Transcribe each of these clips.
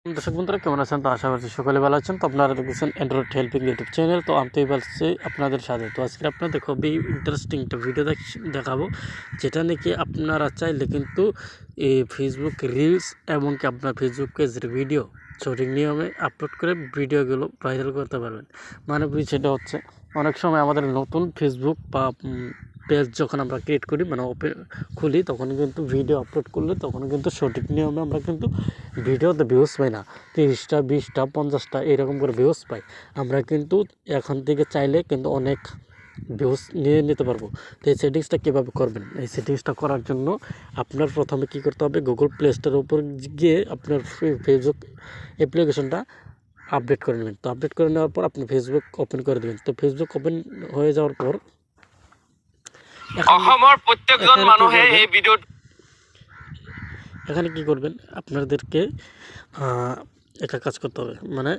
দর্শক বন্ধুরা কেমন আছেন? তো আশা করছি সকলে ভালো আছেন। তো আপনারা দেখছেন অ্যান্ড্রয়েড হেল্পিং ইউটিউব চ্যানেল। তো আমি বলছি আপনাদের সাথে। তো আজকে আপনাদের খুবই ইন্টারেস্টিং একটা ভিডিও দেখাবো, যেটা নাকি আপনারা চাইলে কিন্তু এই ফেসবুক রিলস এবং কি আপনার ফেসবুক পেজের ভিডিও সঠিক নিয়মে আপলোড করে ভিডিওগুলো ভাইরাল করতে পারবেন। মানে সেটা হচ্ছে, অনেক সময় আমাদের নতুন ফেসবুক বা পেজ যখন আমরা ক্রিয়েট করি, মানে খুলি, তখন কিন্তু ভিডিও আপলোড করলে তখন কিন্তু সঠিক নিয়মে আমরা কিন্তু ভিডিওতে ভিউজ পাই না। 30টা 20টা 50টা এরকম করে ভিউজ পাই। আমরা কিন্তু এখান থেকে চাইলে কিন্তু অনেক ভিউজ নিয়ে নিতে পারবো। তো এই সেটিংসটা কীভাবে করবেন? এই সেটিংসটা করার জন্য আপনার প্রথমে কী করতে হবে, গুগল প্লে স্টোরের উপর গিয়ে আপনার ফেসবুক অ্যাপ্লিকেশনটা আপডেট করে নেবেন। তো আপডেট করে নেওয়ার পর আপনি ফেসবুক ওপেন করে দেবেন। তো ফেসবুক ওপেন হয়ে যাওয়ার পর এখানে কি করবেন, আপনাদেরকে একটা কাজ করতে হবে। মানে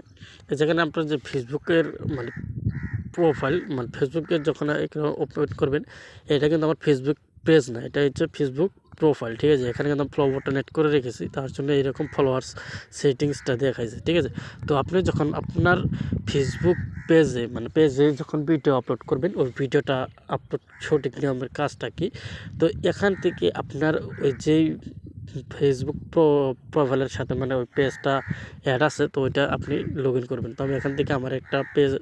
যেখানে আপনার যে ফেসবুকের মানে প্রোফাইল, মানে ফেসবুকের যখন এখানে ওপেন করবেন, এটা কিন্তু আমার ফেসবুক পেজ না, এটা হচ্ছে ফেসবুক প্রোফাইল। ঠিক আছে, এখানে কিন্তু ফলো বাটন অ্যাড করে রেখেছি, তার জন্য এইরকম ফলোয়ার্স সেটিংসটা দেখাইছে। ঠিক আছে, তো আপনি যখন আপনার ফেসবুক পেজে যখন ভিডিও আপলোড করবেন, ওই ভিডিওটা আপলোড সঠিক নিয়মের কাজটা কি, তো এখান থেকে আপনার ওই যেই ফেসবুক প্রোফাইলের সাথে মানে ওই পেজটা অ্যাড আছে, তো ওইটা আপনি লগ ইন করবেন। তো আমি এখান থেকে আমার একটা পেজ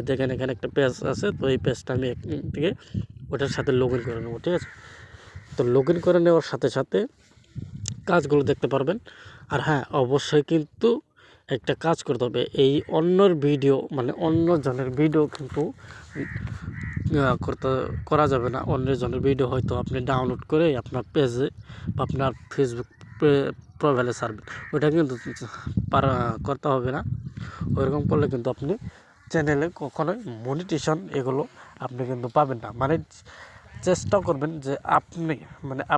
দেখেন, এখানে একটা পেজ আছে, তো এই পেজটা আমি এখান থেকে ওটার সাথে লগ ইন করে নেবো। ঠিক আছে, তো লগ ইন করে নেওয়ার সাথে সাথে কাজগুলো দেখতে পারবেন। আর হ্যাঁ, অবশ্যই কিন্তু একটা কাজ করতে হবে, এই অন্যর ভিডিও মানে অন্য জনের ভিডিও কিন্তু করা যাবে না। অন্যজনের ভিডিও হয়তো আপনি ডাউনলোড করে আপনার পেজে বা আপনার ফেসবুক প্রোফাইলে ছাড়বেন, ওইটা কিন্তু করতে হবে না। ওইরকম করলে কিন্তু আপনি চ্যানেলে কখনোই মনিটেশন এগুলো আপনি কিন্তু পাবেন না। মানে চেষ্টা করবেন যে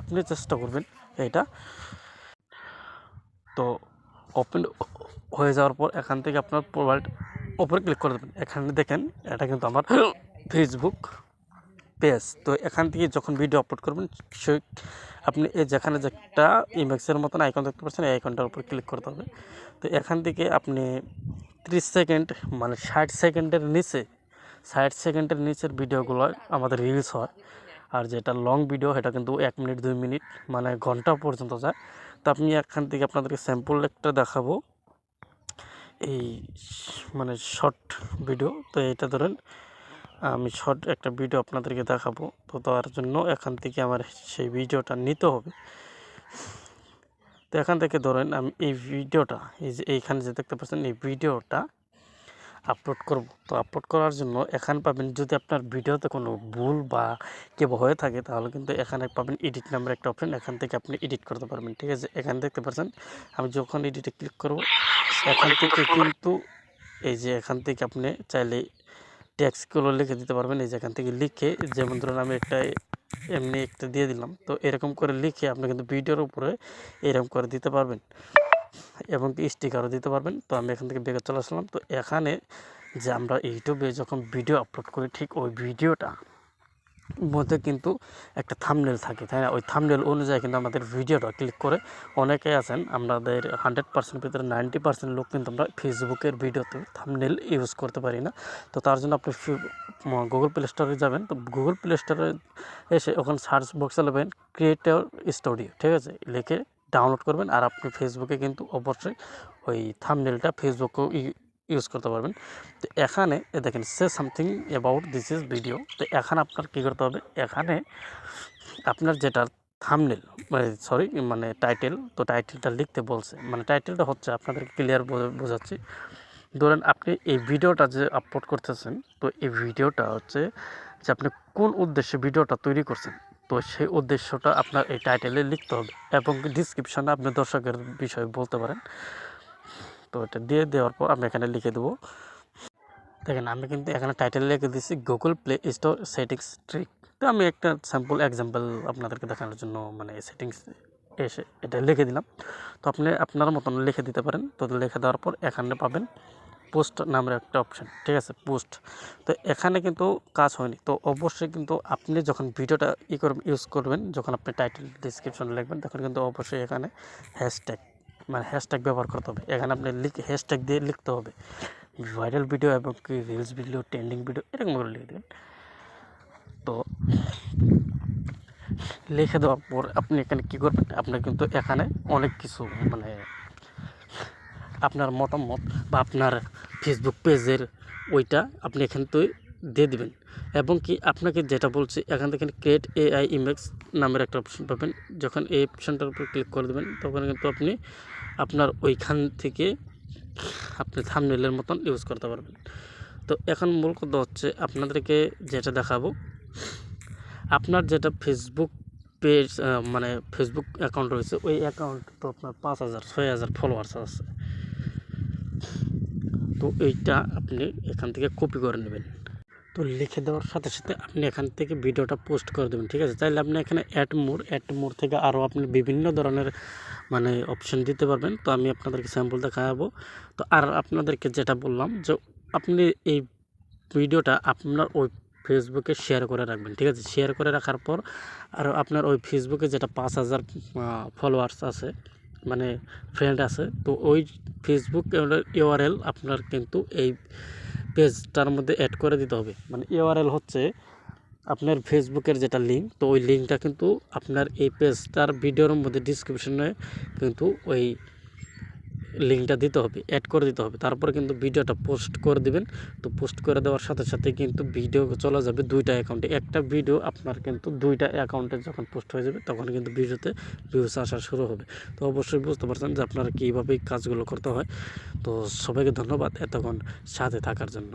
আপনি চেষ্টা করবেন এটা। তো ওপেন হয়ে যাওয়ার পর এখান থেকে আপনার প্রোফাইল ওপরে ক্লিক করে দেবেন। এখানে দেখেন, এটা কিন্তু আমার ফেসবুক পেজ। তো এখান থেকে যখন ভিডিও আপলোড করবেন, সেই আপনি যেখানে যে একটা ইমেক্সের মতন আইকন দেখতে পাচ্ছেন, এই আইকনটার উপর ক্লিক করতে হবে। তো এখান থেকে আপনি 30 সেকেন্ড মানে 60 সেকেন্ডের নিচের ভিডিওগুলো আমাদের রিলস হয়। আর যেটা লং ভিডিও, এটা কিন্তু 1 মিনিট 2 মিনিট মানে ঘন্টা পর্যন্ত যায়। তো আপনি এখান থেকে আপনাদেরকে স্যাম্পল একটা দেখাবো, এই মানে শর্ট ভিডিও। তো এটা ধরেন আমি শর্ট একটা ভিডিও আপনাদেরকে দেখাবো। তো তার জন্য এখান থেকে আমার সেই ভিডিওটা নিতে হবে। তো এখান থেকে ধরেন আমি এই ভিডিওটা, এই যে এইখানে যে দেখতে পাচ্ছেন, এই ভিডিওটা আপলোড করব। তো আপলোড করার জন্য এখানে পাবেন, যদি আপনার ভিডিওতে কোনো ভুল বা কেউ হয়ে থাকে, তাহলে কিন্তু এখানে পাবেন এডিট নামের একটা অপশন, এখান থেকে আপনি এডিট করতে পারবেন। ঠিক আছে, এখানে দেখতে পাচ্ছেন, আমি যখন এডিটে ক্লিক করব, এখান থেকে কিন্তু এই যে এখান থেকে আপনি চাইলে টেক্সটগুলো লিখে দিতে পারবেন। এই যে এখান থেকে লিখে, যেমন ধরুন আমি এমনি একটা দিয়ে দিলাম, তো এরকম করে লিখে আপনি কিন্তু ভিডিওর উপরে এরকম করে দিতে পারবেন এবং স্টিকারও দিতে পারবেন। তো আমি এখান থেকে বেগে চলে আসলাম। তো এখানে যে আমরা ইউটিউবে যখন ভিডিও আপলোড করি, ঠিক ওই ভিডিওটা মধ্যে কিন্তু একটা থাম্বনেল থাকে, তাই না? ওই থাম্বনেল অনুযায়ী কিন্তু আমাদের ভিডিওটা ক্লিক করে, অনেকে আছেন আমাদের 100% ভিতরে 90% লোক কিন্তু আমরা ফেসবুকের ভিডিওতে থাম্বনেল ইউজ করতে পারি না। তো তার জন্য আপনি গুগল প্লে স্টোরে যাবেন। তো গুগল প্লে স্টোরে এসে ওখানে সার্চ বক্সে নেবেন ক্রিয়েটর স্টুডিও। ঠিক আছে, লিখে ডাউনলোড করবেন। আর আপনি ফেসবুকে কিন্তু অবশ্যই ওই থাম্বনেলটা ফেসবুকেও ইউজ করতে পারবেন। তো এখানে দেখেন, say something about this is video. তো এখানে আপনার কী করতে হবে, এখানে আপনার যেটা থাম্বনেল মানে টাইটেল, তো টাইটেলটা লিখতে বলছে। মানে টাইটেলটা হচ্ছে, আপনাদেরকে ক্লিয়ার বোঝাচ্ছি। ধরেন আপনি এই ভিডিওটা যে আপলোড করতেছেন, তো এই ভিডিওটা হচ্ছে যে আপনি কোন উদ্দেশ্যে ভিডিওটা তৈরি করছেন, তো সেই উদ্দেশ্যটা আপনার এই টাইটেলে লিখতে হবে এবং ডিসক্রিপশনে আপনি দর্শকের বিষয়ে বলতে পারেন। তো এটা দিয়ে দেওয়ার পর আমি এখানে লিখে দেবো, দেখেন আমি কিন্তু এখানে টাইটেল লিখে দিচ্ছি Google play store settings trick. তো আমি একটা স্যাম্পল এক্সাম্পল আপনাদেরকে দেখানোর জন্য মানে সেটিংস এসে এটা লিখে দিলাম। তো আপনি আপনার মতন লিখে দিতে পারেন। তো লিখে দেওয়ার পর এখানে পাবেন পোস্ট নামের একটা অপশান। ঠিক আছে, পোস্ট। তো এখানে কিন্তু কাজ হয়নি। তো অবশ্যই কিন্তু আপনি যখন ভিডিওটা ইউজ করবেন, যখন আপনি টাইটেল ডিসক্রিপশনে লিখবেন, তখন কিন্তু অবশ্যই এখানে হ্যাশট্যাগ মানে হ্যাশট্যাগ ব্যবহার করতে হবে। এখানে আপনি হ্যাশট্যাগ দিয়ে লিখতে হবে ভাইরাল ভিডিও এবং কি রিলস ভিডিও, ট্রেন্ডিং ভিডিও, এরকম করে লিখে দেবেন। তো লিখে দেওয়ার পর আপনি এখানে কী করবেন, আপনার কিন্তু এখানে অনেক কিছু মানে আপনার মতামত বা আপনার ফেসবুক পেজের ওইটা আপনি এখান থেকে দিয়ে দেবেন। এবং কি আপনাকে যেটা বলছি এখান থেকে ক্রিয়েট AI ইমেজ নামের একটা অপশন পাবেন। যখন এই অপশনটার উপর ক্লিক করে দেবেন তখন কিন্তু আপনি আপনার ওইখান থেকে আপনি থাম্বনেলের মতন ইউজ করতে পারবেন। তো এখন মূল কথা হচ্ছে আপনাদেরকে যেটা দেখাবো, আপনার যেটা ফেসবুক পেজ মানে ফেসবুক অ্যাকাউন্ট রয়েছে ওই অ্যাকাউন্ট তো আপনার 5,000-6,000 ফলোয়ার্স আছে। তো এইটা আপনি এখান থেকে কপি করে নেবেন। তো লিখে দেওয়ার সাথে সাথে আপনি এখান থেকে ভিডিওটা পোস্ট করে দেবেন, ঠিক আছে। চাইলে আপনি এখানে অ্যাড মোর থেকে আরও আপনি বিভিন্ন ধরনের মানে অপশন দিতে পারবেন। তো আমি আপনাদেরকে স্যাম্পল দেখাবো। তো আর আপনাদেরকে যেটা বললাম যে আপনি এই ভিডিওটা আপনার ওই ফেসবুকে শেয়ার করে রাখবেন, ঠিক আছে। শেয়ার করে রাখার পর আর আপনার ওই ফেসবুকে যেটা 5,000 ফলোয়ার্স আছে মানে ফ্রেন্ড আছে, তো ওই ফেসবুক URL আপনার কিন্তু এই পেজটার মধ্যে অ্যাড করে দিতে হবে। মানে URL হচ্ছে আপনার ফেসবুকের যেটা লিঙ্ক, তো ওই লিঙ্কটা কিন্তু আপনার এই পেজটার ভিডিওর মধ্যে ডিসক্রিপশনে কিন্তু ওই লিঙ্কটা দিতে হবে, অ্যাড করে দিতে হবে। তারপরে কিন্তু ভিডিওটা পোস্ট করে দিবেন। তো পোস্ট করে দেওয়ার সাথে সাথে কিন্তু ভিডিও চলে যাবে দুইটা অ্যাকাউন্টে। একটা ভিডিও আপনার কিন্তু দুইটা অ্যাকাউন্টে যখন পোস্ট হয়ে যাবে তখন কিন্তু ভিডিওতে ভিউজ আসা শুরু হবে। তো অবশ্যই বুঝতে পারছেন যে আপনারা কীভাবে কাজগুলো করতে হয়। তো সবাইকে ধন্যবাদ এতক্ষণ সাথে থাকার জন্য।